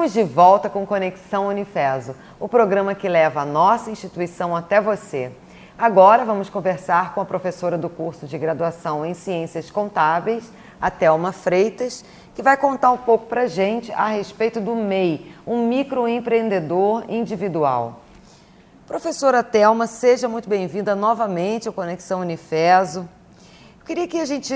Estamos de volta com Conexão Unifeso, o programa que leva a nossa instituição até você. Agora vamos conversar com a professora do curso de graduação em Ciências Contábeis, a Thelma Freitas, que vai contar um pouco para a gente a respeito do MEI, um microempreendedor individual. Professora Thelma, seja muito bem-vinda novamente ao Conexão Unifeso. Eu queria que a gente,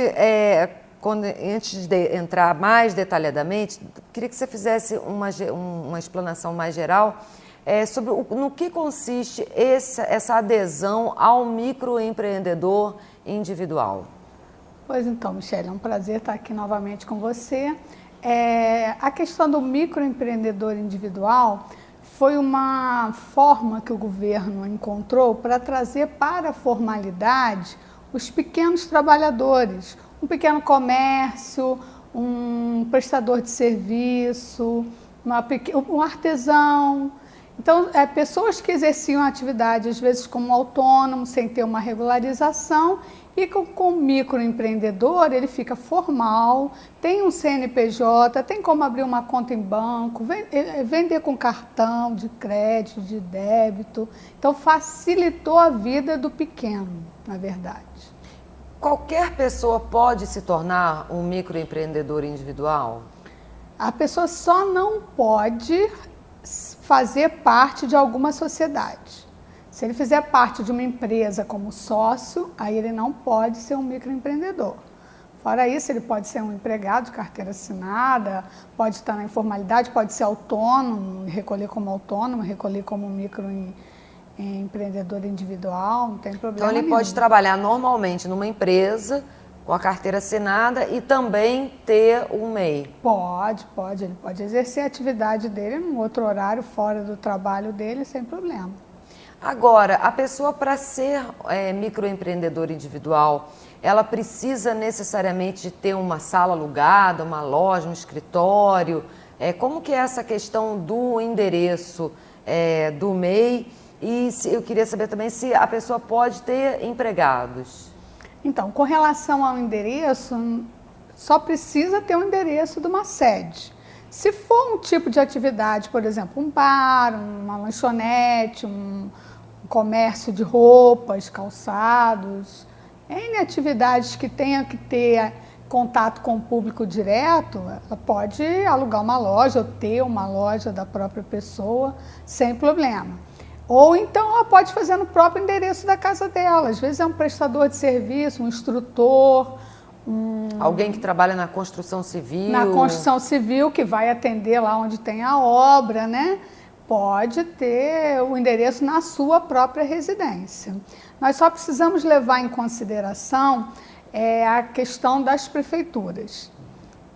antes de entrar mais detalhadamente, queria que você fizesse uma explanação mais geral sobre no que consiste essa adesão ao microempreendedor individual. Pois então, Michele, é um prazer estar aqui novamente com você. A questão do microempreendedor individual foi uma forma que o governo encontrou para trazer para a formalidade os pequenos trabalhadores, um pequeno comércio, um prestador de serviço, um artesão. Então, pessoas que exerciam a atividade, às vezes como autônomo, sem ter uma regularização, e com o microempreendedor, ele fica formal, tem um CNPJ, tem como abrir uma conta em banco, vender com cartão de crédito, de débito. Então, facilitou a vida do pequeno, na verdade. Qualquer pessoa pode se tornar um microempreendedor individual? A pessoa só não pode fazer parte de alguma sociedade. Se ele fizer parte de uma empresa como sócio, aí ele não pode ser um microempreendedor. Fora isso, ele pode ser um empregado de carteira assinada, pode estar na informalidade, pode ser autônomo, recolher como microempreendedor individual, não tem problema nenhum. Então ele pode trabalhar normalmente numa empresa com a carteira assinada e também ter um MEI? Pode. Ele pode exercer a atividade dele num outro horário, fora do trabalho dele, sem problema. Agora, a pessoa, para ser microempreendedor individual, ela precisa necessariamente ter uma sala alugada, uma loja, um escritório? Como que é essa questão do endereço do MEI? E eu queria saber também se a pessoa pode ter empregados. Então, com relação ao endereço, só precisa ter um endereço de uma sede. Se for um tipo de atividade, por exemplo, um bar, uma lanchonete, um comércio de roupas, calçados, N atividades que tenha que ter contato com o público direto, ela pode alugar uma loja ou ter uma loja da própria pessoa sem problema. Ou então ela pode fazer no próprio endereço da casa dela. Às vezes é um prestador de serviço, um instrutor, alguém que trabalha na construção civil. Na construção civil, que vai atender lá onde tem a obra, né? Pode ter o endereço na sua própria residência. Nós só precisamos levar em consideração a questão das prefeituras.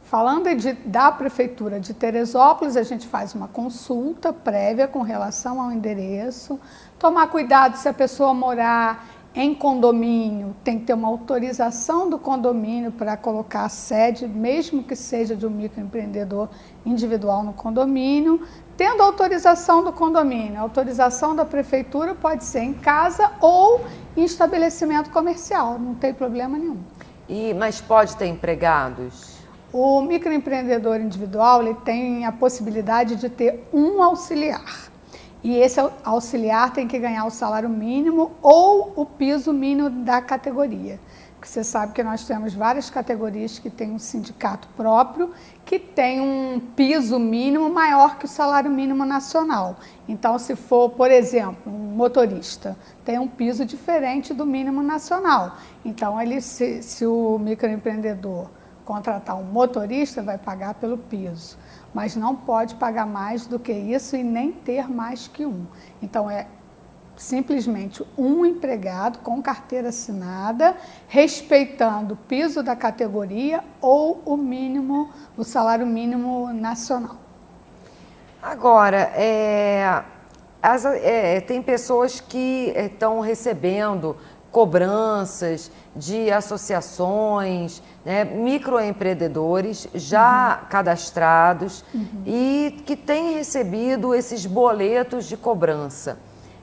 Falando da Prefeitura de Teresópolis, a gente faz uma consulta prévia com relação ao endereço. Tomar cuidado se a pessoa morar em condomínio, tem que ter uma autorização do condomínio para colocar a sede, mesmo que seja de um microempreendedor individual no condomínio. Tendo autorização do condomínio, a autorização da Prefeitura pode ser em casa ou em estabelecimento comercial, não tem problema nenhum. Mas pode ter empregados? O microempreendedor individual ele tem a possibilidade de ter um auxiliar. E esse auxiliar tem que ganhar o salário mínimo ou o piso mínimo da categoria. Porque você sabe que nós temos várias categorias que têm um sindicato próprio, que tem um piso mínimo maior que o salário mínimo nacional. Então, se for, por exemplo, um motorista, tem um piso diferente do mínimo nacional. Então, se o microempreendedor contratar um motorista, vai pagar pelo piso, mas não pode pagar mais do que isso e nem ter mais que um. Então, é simplesmente um empregado com carteira assinada, respeitando o piso da categoria ou o salário mínimo nacional. Agora, tem pessoas que estão recebendo cobranças de associações, né, microempreendedores já cadastrados e que têm recebido esses boletos de cobrança.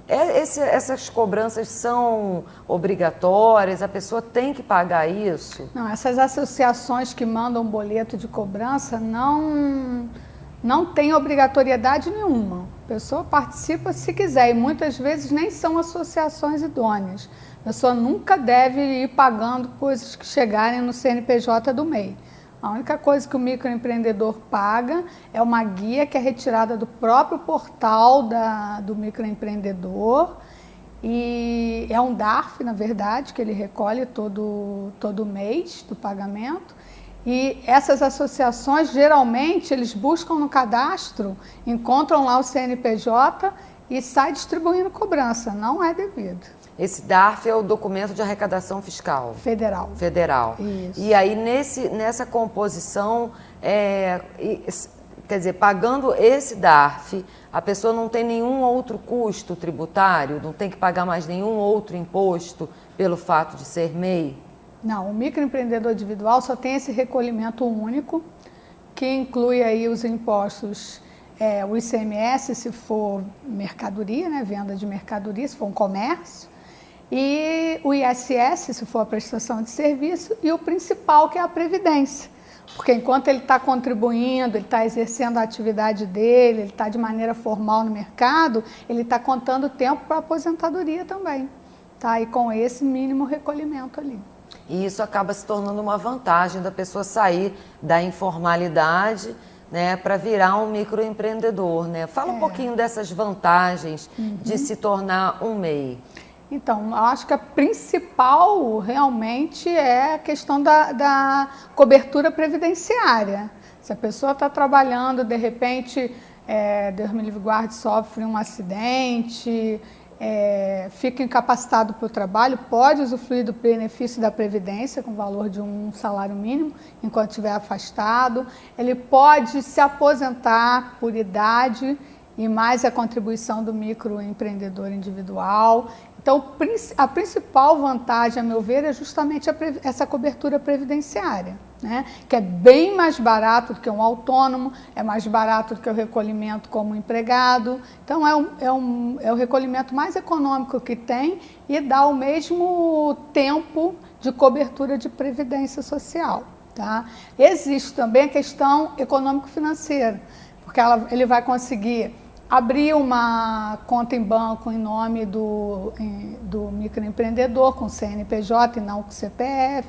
Essas cobranças são obrigatórias? A pessoa tem que pagar isso? Não, essas associações que mandam boleto de cobrança não tem obrigatoriedade nenhuma. A pessoa participa se quiser e muitas vezes nem são associações idôneas. A pessoa nunca deve ir pagando coisas que chegarem no CNPJ do MEI. A única coisa que o microempreendedor paga é uma guia que é retirada do próprio portal do microempreendedor e é um DARF, na verdade, que ele recolhe todo mês do pagamento. E essas associações, geralmente, eles buscam no cadastro, encontram lá o CNPJ e sai distribuindo cobrança. Não é devido. Esse DARF é o documento de arrecadação fiscal? Federal. Federal. Isso. E aí, nessa composição, quer dizer, pagando esse DARF, a pessoa não tem nenhum outro custo tributário? Não tem que pagar mais nenhum outro imposto pelo fato de ser MEI? Não, o microempreendedor individual só tem esse recolhimento único, que inclui aí os impostos, o ICMS, se for mercadoria, né, venda de mercadoria, se for um comércio, e o ISS, se for a prestação de serviço, e o principal, que é a Previdência. Porque enquanto ele está contribuindo, ele está exercendo a atividade dele, ele está de maneira formal no mercado, ele está contando tempo para a aposentadoria também. Tá? E com esse mínimo recolhimento ali. E isso acaba se tornando uma vantagem da pessoa sair da informalidade, né, para virar um microempreendedor, né? Fala um pouquinho dessas vantagens de se tornar um MEI. Então, eu acho que a principal realmente é a questão da cobertura previdenciária. Se a pessoa está trabalhando, de repente, Deus me livre guarde, sofre um acidente, fica incapacitado para o trabalho, pode usufruir do benefício da Previdência com o valor de um salário mínimo, enquanto estiver afastado. Ele pode se aposentar por idade e mais a contribuição do microempreendedor individual. Então, a principal vantagem, a meu ver, é justamente essa cobertura previdenciária, né? Que é bem mais barato do que um autônomo, é mais barato do que o recolhimento como empregado. Então, é o recolhimento mais econômico que tem e dá o mesmo tempo de cobertura de previdência social. Tá? Existe também a questão econômico-financeira, porque ele vai conseguir abrir uma conta em banco em nome do microempreendedor com CNPJ e não com CPF,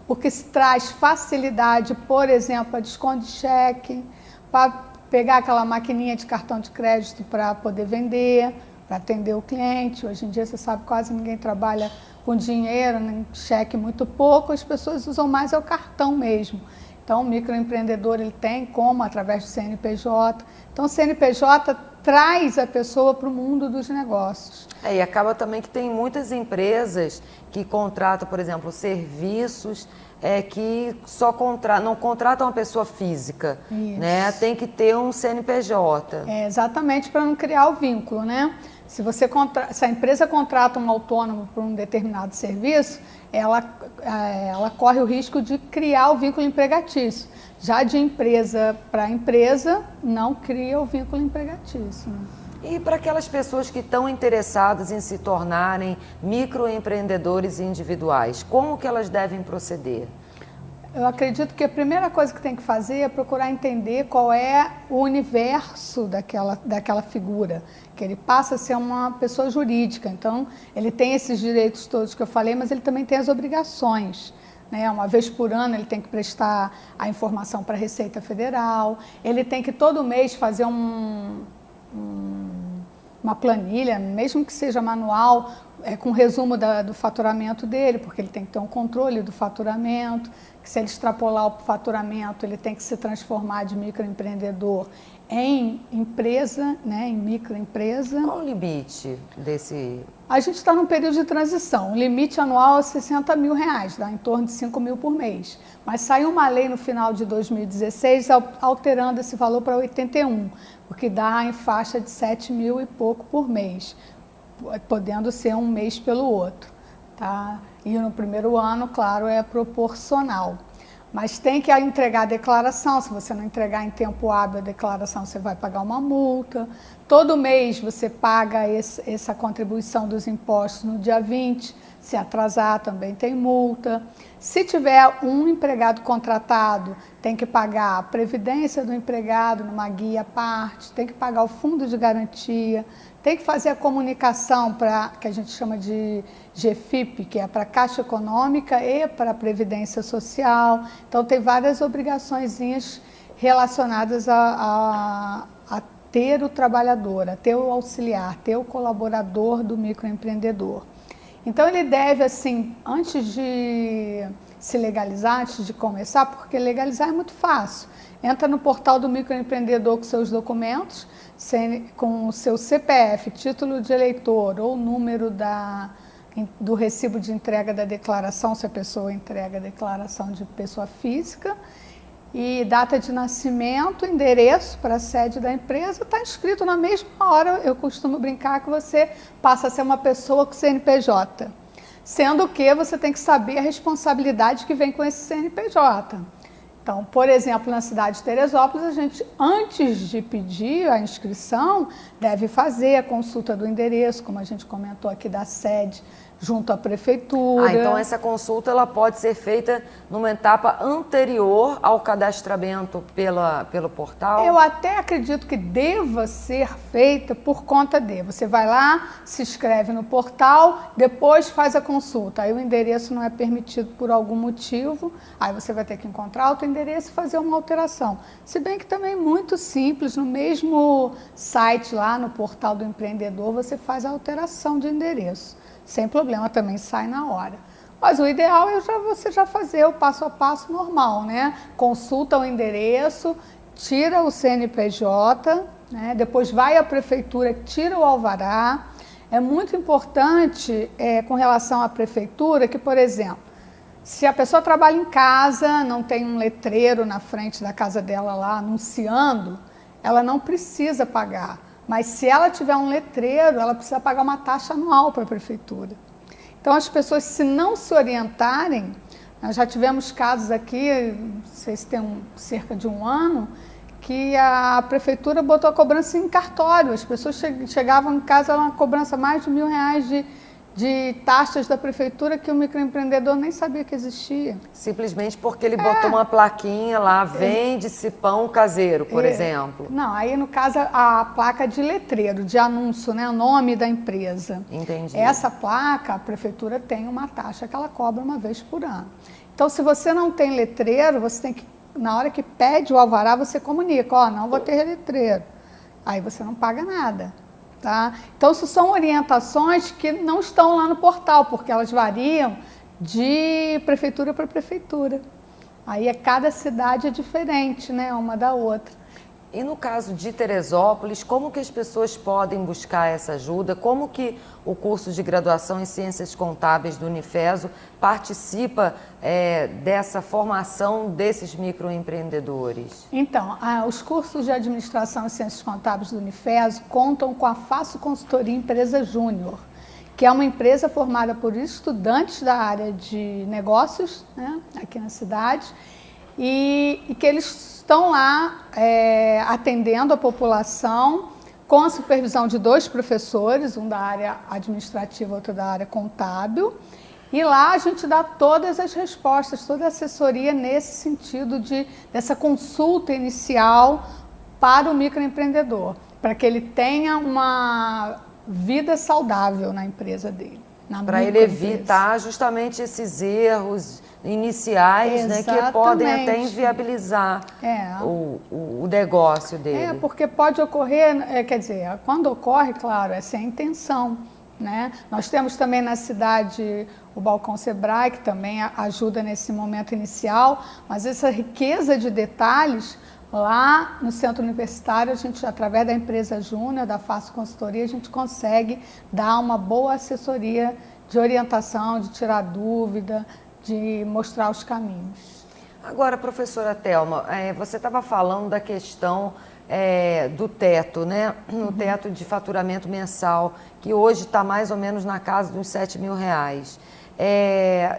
o que traz facilidade, por exemplo, a desconto de cheque, para pegar aquela maquininha de cartão de crédito para poder vender, para atender o cliente. Hoje em dia, você sabe, quase ninguém trabalha com dinheiro, nem cheque muito pouco, as pessoas usam mais o cartão mesmo. Então, o microempreendedor ele tem como, através do CNPJ. Então, o CNPJ traz a pessoa para o mundo dos negócios. E acaba também que tem muitas empresas que contratam, por exemplo, serviços que não contratam uma pessoa física, né? Tem que ter um CNPJ. Exatamente, para não criar o vínculo, né? Se a empresa contrata um autônomo por um determinado serviço, ela corre o risco de criar o vínculo empregatício. Já de empresa para empresa, não cria o vínculo empregatício. E para aquelas pessoas que estão interessadas em se tornarem microempreendedores individuais, como que elas devem proceder? Eu acredito que a primeira coisa que tem que fazer é procurar entender qual é o universo daquela figura, que ele passa a ser uma pessoa jurídica. Então, ele tem esses direitos todos que eu falei, mas ele também tem as obrigações. Né? Uma vez por ano ele tem que prestar a informação para a Receita Federal, ele tem que todo mês fazer uma planilha, mesmo que seja manual, com resumo do faturamento dele, porque ele tem que ter um controle do faturamento, que se ele extrapolar o faturamento, ele tem que se transformar de microempreendedor em empresa, né, em microempresa. Qual o limite desse? A gente está num período de transição. O limite anual é R$60 mil, dá em torno de 5 mil por mês. Mas saiu uma lei no final de 2016 alterando esse valor para 81, o que dá em faixa de 7 mil e pouco por mês, podendo ser um mês pelo outro. Tá? E no primeiro ano, claro, é proporcional. Mas tem que entregar a declaração. Se você não entregar em tempo hábil a declaração, você vai pagar uma multa. Todo mês você paga essa contribuição dos impostos no dia 20, se atrasar também tem multa. Se tiver um empregado contratado, tem que pagar a previdência do empregado numa guia à parte, tem que pagar o fundo de garantia, tem que fazer a comunicação para, que a gente chama de GFIP, que é para a Caixa Econômica e para a Previdência Social. Então tem várias obrigaçõezinhas relacionadas a ter o trabalhador, a ter o auxiliar, ter o colaborador do microempreendedor. Então ele deve, assim, antes de se legalizar, antes de começar, porque legalizar é muito fácil. Entra no portal do microempreendedor com seus documentos, com o seu CPF, título de eleitor ou número do recibo de entrega da declaração, se a pessoa entrega a declaração de pessoa física, e data de nascimento, endereço para a sede da empresa, está inscrito na mesma hora. Eu costumo brincar que você passa a ser uma pessoa com CNPJ, sendo que você tem que saber a responsabilidade que vem com esse CNPJ. Então, por exemplo, na cidade de Teresópolis, a gente, antes de pedir a inscrição, deve fazer a consulta do endereço, como a gente comentou aqui, da sede, junto à prefeitura. Então essa consulta ela pode ser feita numa etapa anterior ao cadastramento pelo portal? Eu até acredito que deva ser feita por conta de. Você vai lá, se inscreve no portal, depois faz a consulta. Aí o endereço não é permitido por algum motivo, aí você vai ter que encontrar outro endereço e fazer uma alteração. Se bem que também é muito simples, no mesmo site lá, no portal do empreendedor, você faz a alteração de endereço. Sem problema, também sai na hora. Mas o ideal é você já fazer o passo a passo normal, né? Consulta o endereço, tira o CNPJ, né? Depois vai à prefeitura, tira o alvará. É muito importante com relação à prefeitura que, por exemplo, se a pessoa trabalha em casa, não tem um letreiro na frente da casa dela lá anunciando, ela não precisa pagar. Mas se ela tiver um letreiro, ela precisa pagar uma taxa anual para a prefeitura. Então as pessoas, se não se orientarem, nós já tivemos casos aqui, não sei se tem cerca de um ano, que a prefeitura botou a cobrança em cartório. As pessoas chegavam em casa, era uma cobrança mais de R$1.000 de taxas da prefeitura que o microempreendedor nem sabia que existia. Simplesmente porque ele botou uma plaquinha lá, vende-se pão caseiro, por exemplo. Não, aí no caso a placa de letreiro, de anúncio, né, o nome da empresa. Entendi. Essa placa, a prefeitura tem uma taxa que ela cobra uma vez por ano. Então, se você não tem letreiro, você tem que, na hora que pede o alvará, você comunica, ó, não vou ter letreiro. Aí você não paga nada. Tá? Então, isso são orientações que não estão lá no portal, porque elas variam de prefeitura para prefeitura. Aí cada cidade é diferente, né, uma da outra. E no caso de Teresópolis, como que as pessoas podem buscar essa ajuda? Como que o curso de graduação em Ciências Contábeis do Unifeso participa dessa formação desses microempreendedores? Então, os cursos de Administração em Ciências Contábeis do Unifeso contam com a Faço Consultoria Empresa Júnior, que é uma empresa formada por estudantes da área de negócios, né, aqui na cidade, e que eles estão lá atendendo a população com a supervisão de 2 professores, um da área administrativa, outro da área contábil. E lá a gente dá todas as respostas, toda a assessoria nesse sentido dessa consulta inicial para o microempreendedor, para que ele tenha uma vida saudável na empresa dele. Para ele evitar justamente esses erros iniciais, né, que podem até inviabilizar o negócio dele. Porque pode ocorrer, quer dizer, quando ocorre, claro, é sem intenção, né? Nós temos também na cidade o Balcão Sebrae, que também ajuda nesse momento inicial, mas essa riqueza de detalhes, lá no Centro Universitário, a gente, através da empresa Júnior, da Faço Consultoria, a gente consegue dar uma boa assessoria de orientação, de tirar dúvida, de mostrar os caminhos. Agora, professora Thelma, você estava falando da questão do teto, né? O teto de faturamento mensal, que hoje está mais ou menos na casa dos R$7.000.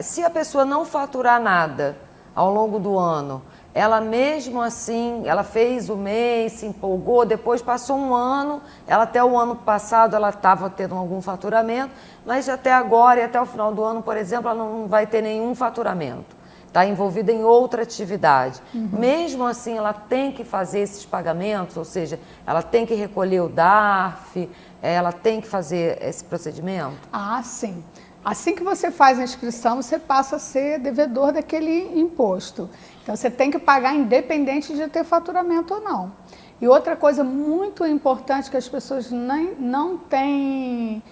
Se a pessoa não faturar nada ao longo do ano, ela mesmo assim, ela fez o mês, se empolgou, depois passou um ano, ela até o ano passado ela estava tendo algum faturamento, mas até agora e até o final do ano, por exemplo, ela não vai ter nenhum faturamento. Está envolvida em outra atividade. Mesmo assim, ela tem que fazer esses pagamentos, ou seja, ela tem que recolher o DARF, ela tem que fazer esse procedimento? Ah, sim. Assim que você faz a inscrição, você passa a ser devedor daquele imposto. Então, você tem que pagar independente de ter faturamento ou não. E outra coisa muito importante que as pessoas não têm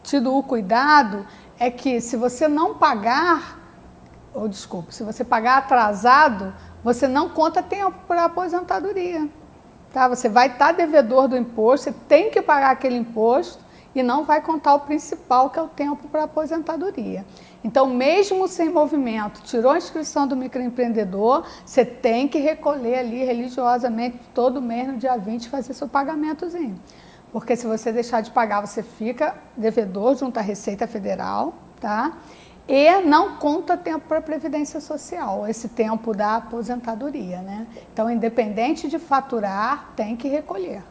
tido o cuidado é que se você não pagar, se você pagar atrasado, você não conta tempo para a aposentadoria. Tá? Você vai estar devedor do imposto, você tem que pagar aquele imposto e não vai contar o principal, que é o tempo para a aposentadoria. Então, mesmo sem movimento, tirou a inscrição do microempreendedor, você tem que recolher ali religiosamente todo mês no dia 20 e fazer seu pagamentozinho. Porque se você deixar de pagar, você fica devedor junto à Receita Federal, tá? E não conta tempo para a Previdência Social, esse tempo da aposentadoria, né? Então, independente de faturar, tem que recolher.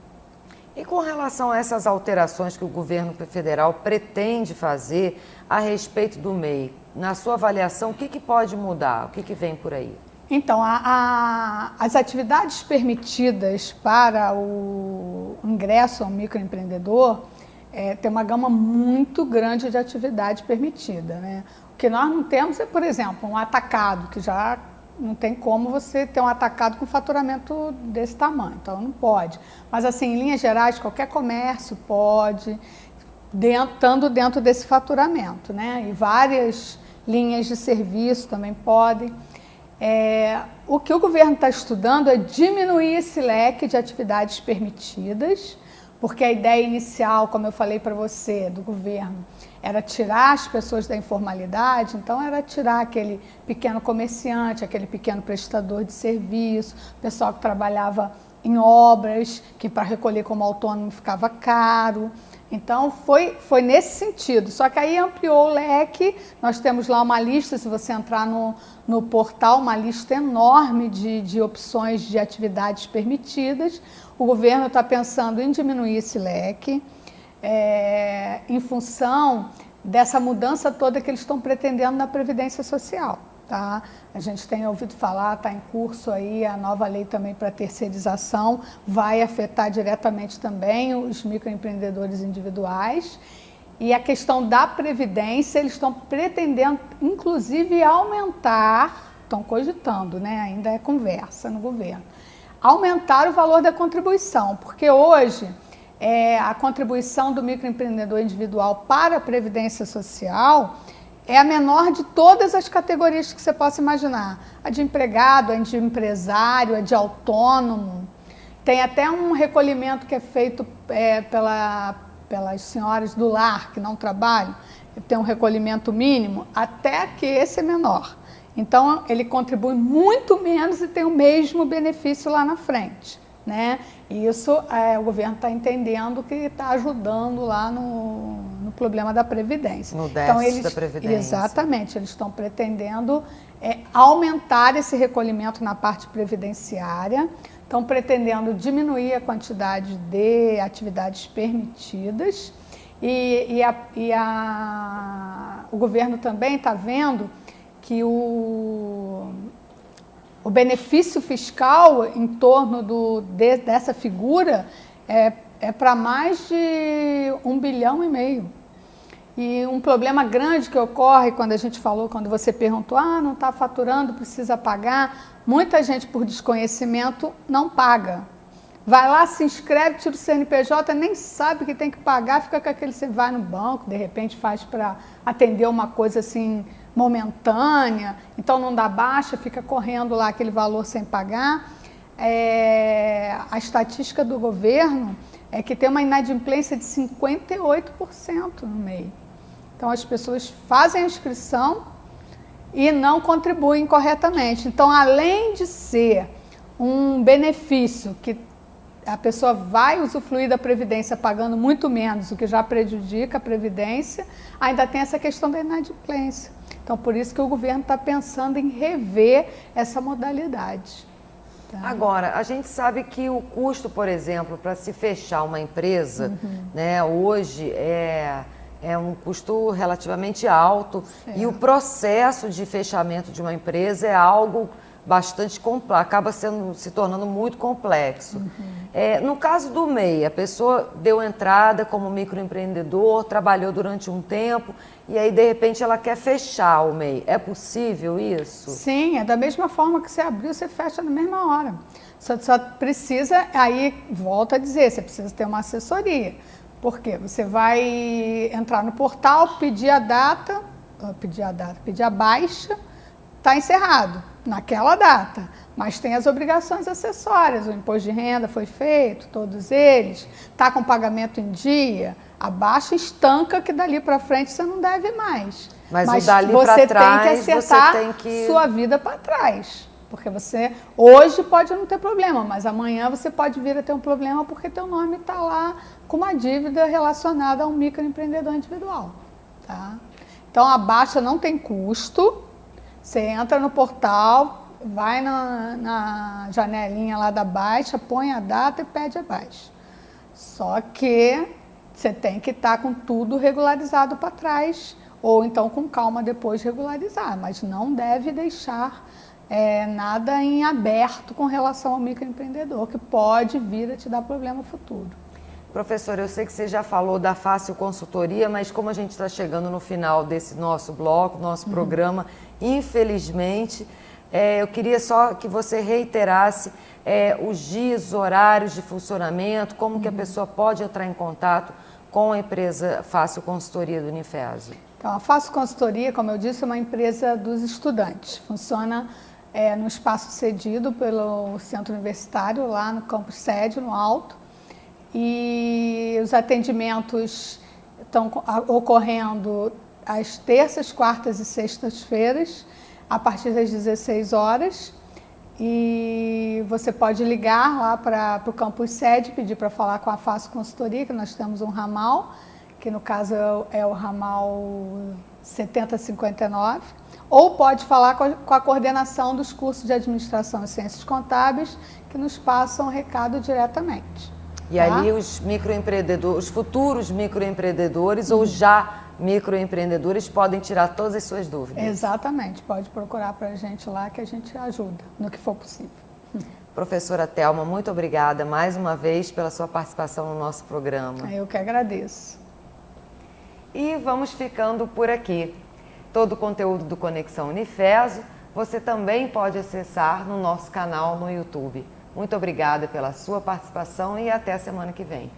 E com relação a essas alterações que o governo federal pretende fazer a respeito do MEI, na sua avaliação, o que pode mudar? O que vem por aí? Então, as atividades permitidas para o ingresso ao microempreendedor tem uma gama muito grande de atividade permitida, né? O que nós não temos é, por exemplo, um atacado, que já não tem como você ter um atacado com faturamento desse tamanho, então não pode. Mas assim, em linhas gerais, qualquer comércio pode, estando dentro desse faturamento, né? E várias linhas de serviço também podem. O que o governo está estudando é diminuir esse leque de atividades permitidas, porque a ideia inicial, como eu falei para você, do governo, era tirar as pessoas da informalidade, então era tirar aquele pequeno comerciante, aquele pequeno prestador de serviço, o pessoal que trabalhava em obras, que para recolher como autônomo ficava caro. Então foi nesse sentido, só que aí ampliou o leque, nós temos lá uma lista, se você entrar no portal, uma lista enorme de opções de atividades permitidas. O governo está pensando em diminuir esse leque, em função dessa mudança toda que eles estão pretendendo na Previdência Social. Tá? A gente tem ouvido falar, está em curso aí a nova lei também para terceirização, vai afetar diretamente também os microempreendedores individuais. E a questão da Previdência, eles estão pretendendo, inclusive, aumentar, estão cogitando, né? Ainda é conversa no governo, aumentar o valor da contribuição, porque hoje a contribuição do microempreendedor individual para a Previdência Social é a menor de todas as categorias que você possa imaginar. A de empregado, a de empresário, a de autônomo. Tem até um recolhimento que é feito pelas senhoras do lar que não trabalham, tem um recolhimento mínimo, até que esse é menor. Então, ele contribui muito menos e tem o mesmo benefício lá na frente, né? E isso o governo está entendendo que está ajudando lá no problema da Previdência. No déficit da Previdência. Exatamente, eles estão pretendendo aumentar esse recolhimento na parte previdenciária, estão pretendendo diminuir a quantidade de atividades permitidas e o governo também está vendo que o benefício fiscal em torno dessa figura é para mais de 1,5 bilhão. E um problema grande que ocorre quando a gente falou, quando você perguntou, não está faturando, precisa pagar, muita gente por desconhecimento não paga. Vai lá, se inscreve, tira o CNPJ, nem sabe que tem que pagar, fica com aquele, você vai no banco, de repente faz para atender uma coisa assim momentânea, então não dá baixa, fica correndo lá aquele valor sem pagar. A estatística do governo é que tem uma inadimplência de 58% no MEI. Então as pessoas fazem a inscrição e não contribuem corretamente. Então, além de ser um benefício que a pessoa vai usufruir da Previdência pagando muito menos, o que já prejudica a Previdência, ainda tem essa questão da inadimplência. Então, por isso que o governo está pensando em rever essa modalidade. Tá? Agora, a gente sabe que o custo, por exemplo, para se fechar uma empresa, né, hoje é um custo relativamente alto, e o processo de fechamento de uma empresa é algo bastante complexo, acaba se tornando muito complexo. No caso do MEI, a pessoa deu entrada como microempreendedor, trabalhou durante um tempo e aí de repente ela quer fechar o MEI. É possível isso? Sim, é da mesma forma que você abriu, você fecha na mesma hora. Só precisa, aí volta a dizer, você precisa ter uma assessoria. Por quê? Você vai entrar no portal, pedir a baixa, está encerrado naquela data, mas tem as obrigações acessórias, o imposto de renda foi feito, todos eles, está com pagamento em dia, a baixa estanca que dali para frente você não deve mais. Mas o dali para trás, tem que acertar sua vida para trás, porque você hoje pode não ter problema, mas amanhã você pode vir a ter um problema porque teu nome está lá com uma dívida relacionada a um microempreendedor individual. Tá? Então a baixa não tem custo. Você entra no portal, vai na janelinha lá da baixa, põe a data e pede a baixa. Só que você tem que estar com tudo regularizado para trás, ou então com calma depois regularizar, mas não deve deixar nada em aberto com relação ao microempreendedor, que pode vir a te dar problema futuro. Professora, eu sei que você já falou da Fácil Consultoria, mas como a gente está chegando no final desse nosso bloco, nosso programa, infelizmente, eu queria só que você reiterasse os dias, os horários de funcionamento, como que a pessoa pode entrar em contato com a empresa Fácil Consultoria do Unifeso. Então, a Fácil Consultoria, como eu disse, é uma empresa dos estudantes. Funciona no espaço cedido pelo Centro Universitário, lá no campus sede, no Alto. E os atendimentos estão ocorrendo às terças, quartas e sextas-feiras, a partir das 16 horas. E você pode ligar lá para o campus sede, pedir para falar com a Fácil Consultoria, que nós temos um ramal, que no caso é o ramal 7059, ou pode falar com a coordenação dos cursos de Administração e Ciências Contábeis, que nos passam o recado diretamente. E ali os microempreendedores, os futuros microempreendedores ou já microempreendedores podem tirar todas as suas dúvidas. Exatamente, pode procurar para a gente lá que a gente ajuda no que for possível. Professora Thelma, muito obrigada mais uma vez pela sua participação no nosso programa. Eu que agradeço. E vamos ficando por aqui. Todo o conteúdo do Conexão Unifeso você também pode acessar no nosso canal no YouTube. Muito obrigada pela sua participação e até a semana que vem.